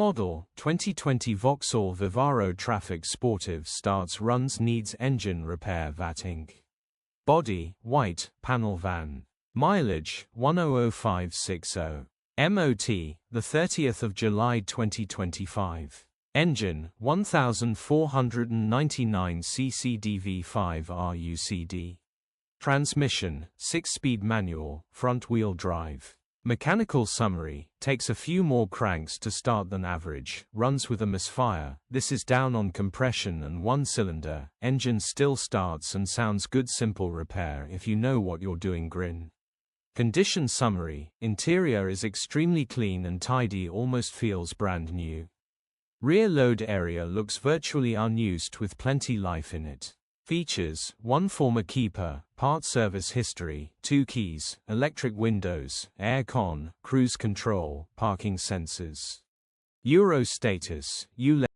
model, 2020 Vauxhall Vivaro Trafic Sportive starts runs needs engine repair VAT Inc. Body, white, panel van. Mileage, 100560. MOT, the 30th of July 2025. Engine, 1499 cc DV5 RUCD. Transmission, 6-speed manual, front-wheel drive. Mechanical summary, takes a few more cranks to start than average, runs with a misfire, this is down on compression and one cylinder, engine still starts and sounds good. Simple repair if you know what you're doing. Grin. Condition summary, interior is extremely clean and tidy, almost feels brand new. Rear load area looks virtually unused with plenty life in it. Features, 1 former keeper, part service history, 2 keys, electric windows, air con, cruise control, parking sensors. Euro status, Ulez.